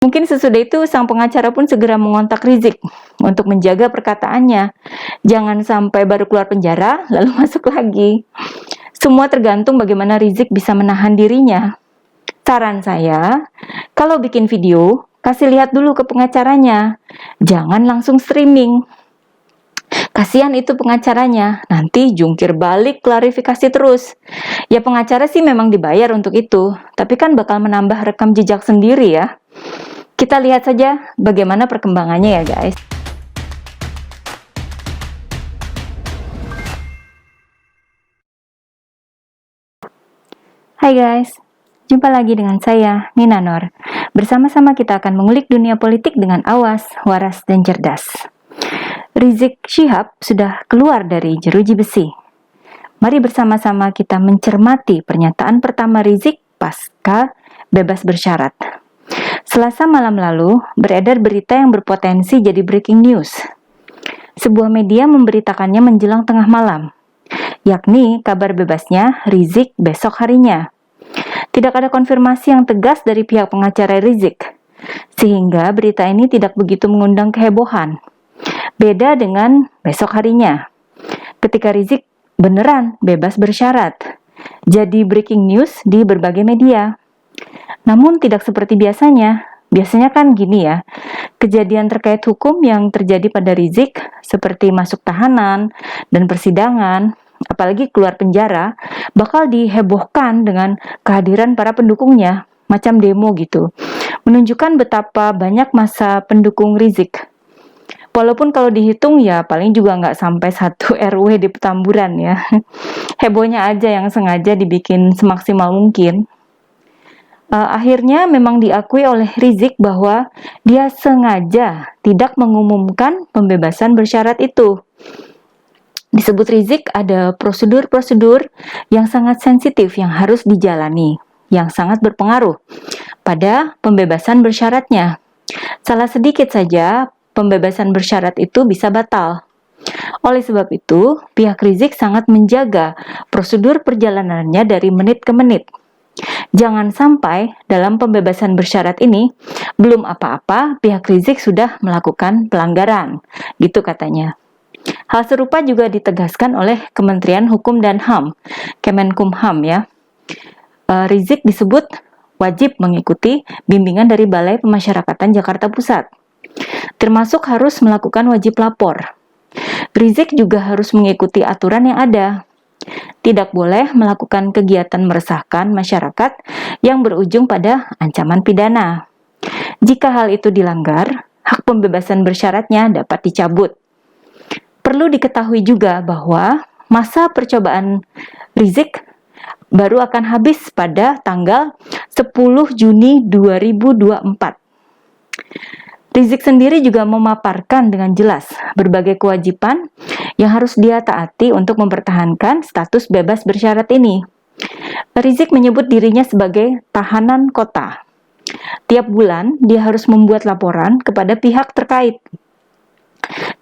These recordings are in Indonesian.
Mungkin sesudah itu sang pengacara pun segera mengontak Rizik untuk menjaga perkataannya. Jangan sampai baru keluar penjara lalu masuk lagi. Semua tergantung bagaimana Rizik bisa menahan dirinya. Saran saya, kalau bikin video, kasih lihat dulu ke pengacaranya. Jangan langsung streaming. Kasihan itu pengacaranya, nanti jungkir balik klarifikasi terus. Ya pengacara sih memang dibayar untuk itu, tapi kan bakal menambah rekam jejak sendiri ya. Kita lihat saja bagaimana perkembangannya ya guys. Hai guys, jumpa lagi dengan saya, Nina Nur. Bersama-sama kita akan mengulik dunia politik dengan awas, waras, dan cerdas. Rizik Syihab sudah keluar dari jeruji besi. Mari bersama-sama kita mencermati pernyataan pertama Rizik pasca bebas bersyarat. Selasa malam lalu, beredar berita yang berpotensi jadi breaking news. Sebuah media memberitakannya menjelang tengah malam, yakni kabar bebasnya Rizik besok harinya. Tidak ada konfirmasi yang tegas dari pihak pengacara Rizik, sehingga berita ini tidak begitu mengundang kehebohan. Beda dengan besok harinya, ketika Rizik beneran bebas bersyarat, jadi breaking news di berbagai media. Namun tidak seperti biasanya. Biasanya kan gini ya, kejadian terkait hukum yang terjadi pada Rizik seperti masuk tahanan dan persidangan, apalagi keluar penjara, bakal dihebohkan dengan kehadiran para pendukungnya, macam demo gitu. Menunjukkan betapa banyak massa pendukung Rizik. Walaupun kalau dihitung ya paling juga nggak sampai 1 RW di Petamburan ya. Hebohnya aja yang sengaja dibikin semaksimal mungkin. Akhirnya memang diakui oleh Rizik bahwa dia sengaja tidak mengumumkan pembebasan bersyarat itu. Disebut Rizik ada prosedur-prosedur yang sangat sensitif yang harus dijalani, yang sangat berpengaruh pada pembebasan bersyaratnya. Salah sedikit saja, pembebasan bersyarat itu bisa batal. Oleh sebab itu, pihak Rizik sangat menjaga prosedur perjalanannya dari menit ke menit. Jangan sampai dalam pembebasan bersyarat ini, belum apa-apa pihak Rizik sudah melakukan pelanggaran, gitu katanya. Hal serupa juga ditegaskan oleh Kementerian Hukum dan HAM, Kemenkumham ya. Rizik disebut wajib mengikuti bimbingan dari Balai Pemasyarakatan Jakarta Pusat, termasuk harus melakukan wajib lapor. Rizik juga harus mengikuti aturan yang ada. Tidak boleh melakukan kegiatan meresahkan masyarakat yang berujung pada ancaman pidana. Jika hal itu dilanggar, hak pembebasan bersyaratnya dapat dicabut. Perlu diketahui juga bahwa masa percobaan Rizik baru akan habis pada tanggal 10 Juni 2024. Rizik sendiri juga memaparkan dengan jelas berbagai kewajiban yang harus dia taati untuk mempertahankan status bebas bersyarat ini. Rizik menyebut dirinya sebagai tahanan kota. Tiap bulan dia harus membuat laporan kepada pihak terkait.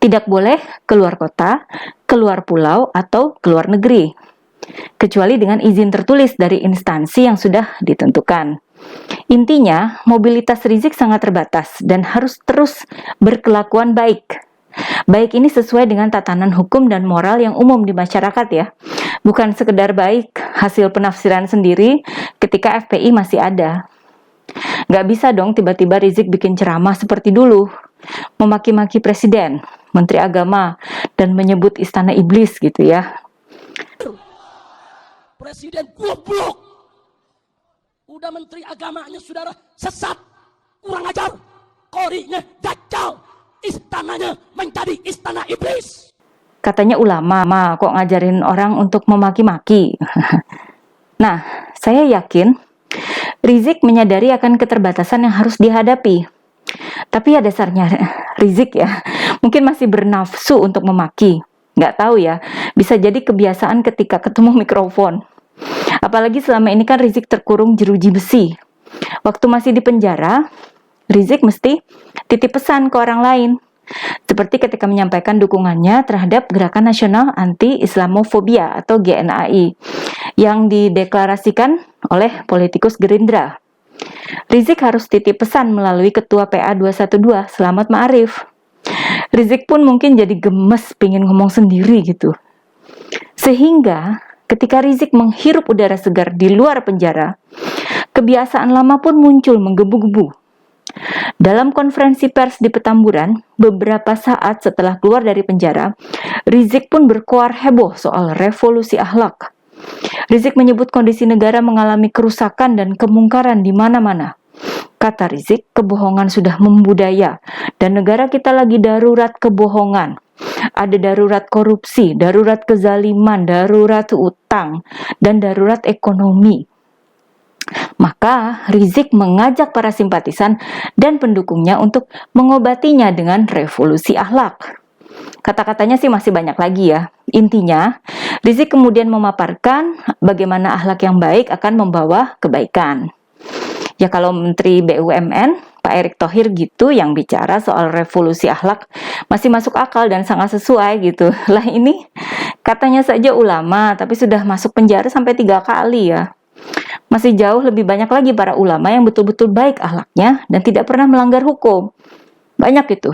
Tidak boleh keluar kota, keluar pulau, atau keluar negeri, kecuali dengan izin tertulis dari instansi yang sudah ditentukan. Intinya, mobilitas Rizik sangat terbatas dan harus terus berkelakuan baik. Baik ini sesuai dengan tatanan hukum dan moral yang umum di masyarakat ya. Bukan sekedar baik hasil penafsiran sendiri ketika FPI masih ada. Nggak bisa dong tiba-tiba Rizik bikin ceramah seperti dulu, memaki-maki presiden, menteri agama, dan menyebut istana iblis gitu ya. Presiden goblok. Udah menteri agamanya saudara sesat, kurang ajar, korinya dajjal, istananya menjadi istana iblis. Katanya ulama, kok ngajarin orang untuk memaki-maki. Nah, saya yakin Rizik menyadari akan keterbatasan yang harus dihadapi. Tapi ya dasarnya Rizik ya, mungkin masih bernafsu untuk memaki. Nggak tahu ya, bisa jadi kebiasaan ketika ketemu mikrofon. Apalagi selama ini kan Rizik terkurung jeruji besi. Waktu masih di penjara, Rizik mesti titip pesan ke orang lain. Seperti ketika menyampaikan dukungannya terhadap Gerakan Nasional Anti-Islamofobia atau GNAI yang dideklarasikan oleh politikus Gerindra. Rizik harus titip pesan melalui Ketua PA 212, Selamat Ma'arif. Rizik pun mungkin jadi gemes pengen ngomong sendiri gitu. Sehingga ketika Rizik menghirup udara segar di luar penjara, kebiasaan lama pun muncul menggebu-gebu. Dalam konferensi pers di Petamburan, beberapa saat setelah keluar dari penjara, Rizik pun berkoar heboh soal revolusi akhlak. Rizik menyebut kondisi negara mengalami kerusakan dan kemungkaran di mana-mana. Kata Rizik, kebohongan sudah membudaya dan negara kita lagi darurat kebohongan. Ada darurat korupsi, darurat kezaliman, darurat utang, dan darurat ekonomi. Maka Rizik mengajak para simpatisan dan pendukungnya untuk mengobatinya dengan revolusi akhlak. Kata-katanya sih masih banyak lagi ya. Intinya, Rizik kemudian memaparkan bagaimana akhlak yang baik akan membawa kebaikan. Ya kalau Menteri BUMN, Pak Erick Thohir gitu yang bicara soal revolusi akhlak masih masuk akal dan sangat sesuai gitu. Lah ini katanya saja ulama tapi sudah masuk penjara sampai 3 kali ya. Masih jauh lebih banyak lagi para ulama yang betul-betul baik akhlaknya dan tidak pernah melanggar hukum. Banyak itu.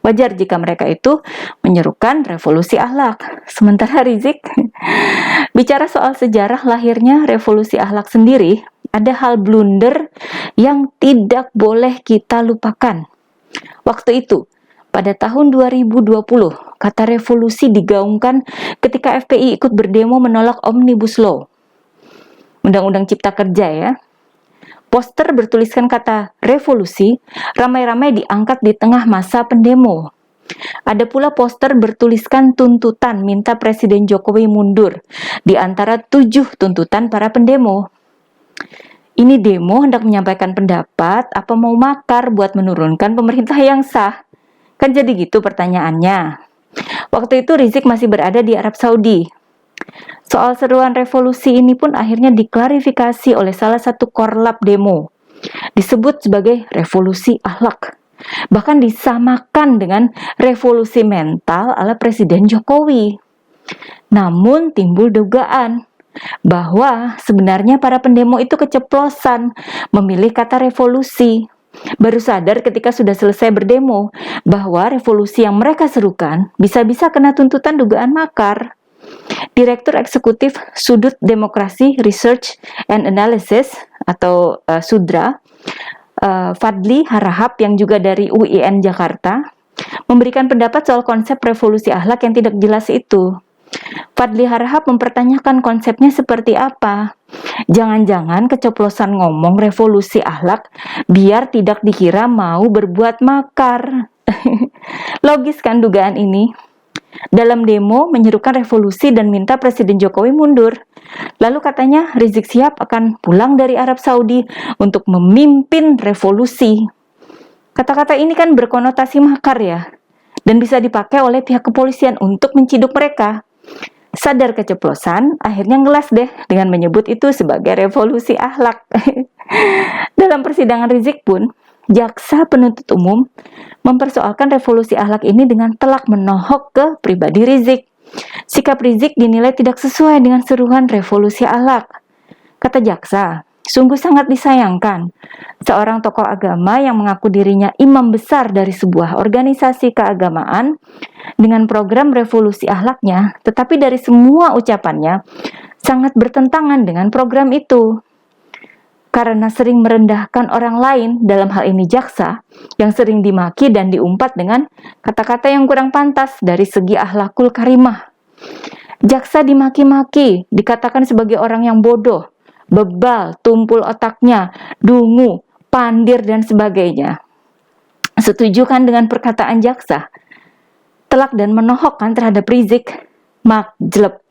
Wajar jika mereka itu menyerukan revolusi akhlak. Sementara Rizik bicara soal sejarah lahirnya revolusi akhlak sendiri, ada hal blunder yang tidak boleh kita lupakan. Waktu itu, pada tahun 2020, kata revolusi digaungkan ketika FPI ikut berdemo menolak Omnibus Law, Undang-Undang Cipta Kerja ya. Poster bertuliskan kata revolusi ramai-ramai diangkat di tengah masa pendemo. Ada pula poster bertuliskan tuntutan minta Presiden Jokowi mundur di antara 7 tuntutan para pendemo. Ini demo hendak menyampaikan pendapat apa mau makar buat menurunkan pemerintah yang sah? Kan jadi gitu pertanyaannya. Waktu itu Rizik masih berada di Arab Saudi. Soal seruan revolusi ini pun akhirnya diklarifikasi oleh salah satu korlap demo. Disebut sebagai revolusi akhlak. Bahkan disamakan dengan revolusi mental ala Presiden Jokowi. Namun timbul dugaan bahwa sebenarnya para pendemo itu keceplosan memilih kata revolusi. Baru sadar ketika sudah selesai berdemo bahwa revolusi yang mereka serukan bisa-bisa kena tuntutan dugaan makar. Direktur Eksekutif Sudut Demokrasi Research and Analysis atau SUDRA, Fadli Harahap yang juga dari UIN Jakarta, memberikan pendapat soal konsep revolusi akhlak yang tidak jelas itu. Fadli Harahap mempertanyakan konsepnya seperti apa. Jangan-jangan keceplosan ngomong revolusi akhlak biar tidak dikira mau berbuat makar. Logis kan dugaan ini? Dalam demo menyerukan revolusi dan minta Presiden Jokowi mundur. Lalu katanya Rizik Syihab akan pulang dari Arab Saudi untuk memimpin revolusi. Kata-kata ini kan berkonotasi makar ya, dan bisa dipakai oleh pihak kepolisian untuk menciduk mereka. Sadar keceplosan, akhirnya ngelas deh dengan menyebut itu sebagai revolusi akhlak. Dalam persidangan Rizik pun, jaksa penuntut umum mempersoalkan revolusi akhlak ini dengan telak menohok ke pribadi Rizik. Sikap Rizik dinilai tidak sesuai dengan seruan revolusi akhlak. Kata jaksa, sungguh sangat disayangkan seorang tokoh agama yang mengaku dirinya imam besar dari sebuah organisasi keagamaan dengan program revolusi akhlaknya, tetapi dari semua ucapannya sangat bertentangan dengan program itu. Karena sering merendahkan orang lain, dalam hal ini jaksa, yang sering dimaki dan diumpat dengan kata-kata yang kurang pantas dari segi akhlakul karimah. Jaksa dimaki-maki, dikatakan sebagai orang yang bodoh, bebal, tumpul otaknya, dungu, pandir, dan sebagainya. Setuju kan dengan perkataan jaksa? Telak dan menohok kan terhadap Rizik? Makjleb.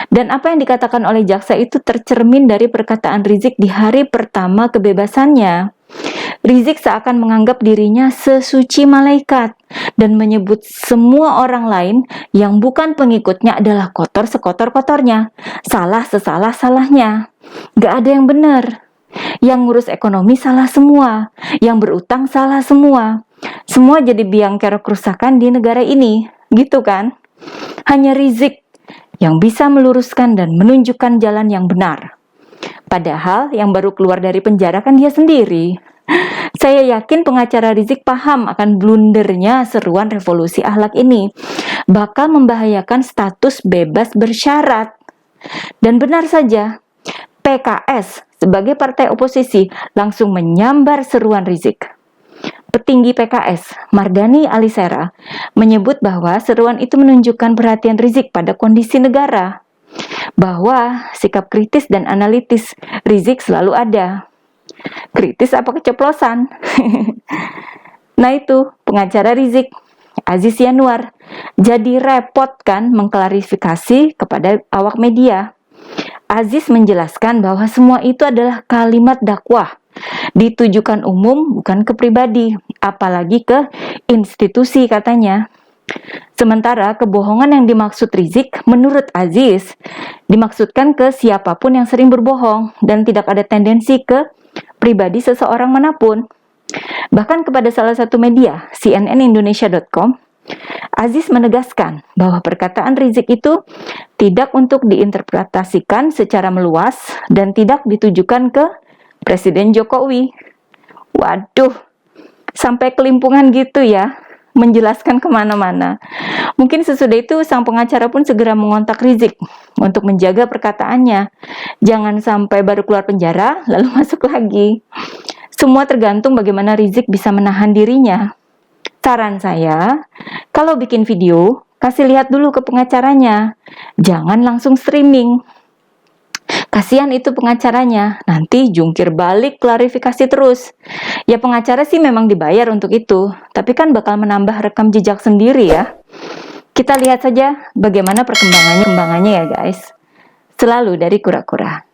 Dan apa yang dikatakan oleh jaksa itu tercermin dari perkataan Rizik di hari pertama kebebasannya. Rizik seakan menganggap dirinya sesuci malaikat dan menyebut semua orang lain yang bukan pengikutnya adalah kotor sekotor-kotornya, salah sesalah-salahnya. Gak ada yang benar. Yang ngurus ekonomi salah semua, yang berutang salah semua. Semua jadi biang kerok kerusakan di negara ini, gitu kan? Hanya Rizik yang bisa meluruskan dan menunjukkan jalan yang benar. Padahal yang baru keluar dari penjara kan dia sendiri. Saya yakin pengacara Rizik paham akan blundernya seruan revolusi akhlak ini. Bakal membahayakan status bebas bersyarat. Dan benar saja, PKS sebagai partai oposisi langsung menyambar seruan Rizik. Petinggi PKS, Mardhani Alisera, menyebut bahwa seruan itu menunjukkan perhatian Rizik pada kondisi negara. Bahwa sikap kritis dan analitis Rizik selalu ada. Kritis apa keceplosan? Nah itu, pengacara Rizik, Aziz Yanuar, jadi repot kan mengklarifikasi kepada awak media. Aziz menjelaskan bahwa semua itu adalah kalimat dakwah, ditujukan umum bukan ke pribadi, apalagi ke institusi katanya. Sementara kebohongan yang dimaksud Rizik menurut Aziz dimaksudkan ke siapapun yang sering berbohong dan tidak ada tendensi ke pribadi seseorang manapun. Bahkan kepada salah satu media, cnnindonesia.com, Aziz menegaskan bahwa perkataan Rizik itu tidak untuk diinterpretasikan secara meluas dan tidak ditujukan ke Presiden Jokowi. Waduh, sampai kelimpungan gitu ya, menjelaskan kemana-mana. Mungkin sesudah itu sang pengacara pun segera mengontak Rizik untuk menjaga perkataannya. Jangan sampai baru keluar penjara lalu masuk lagi. Semua tergantung bagaimana Rizik bisa menahan dirinya. Saran saya, kalau bikin video, kasih lihat dulu ke pengacaranya. Jangan langsung streaming. Kasihan itu pengacaranya, nanti jungkir balik klarifikasi terus. Ya pengacara sih memang dibayar untuk itu, tapi kan bakal menambah rekam jejak sendiri ya. Kita lihat saja bagaimana perkembangannya ya guys. Selalu dari Kura-Kura.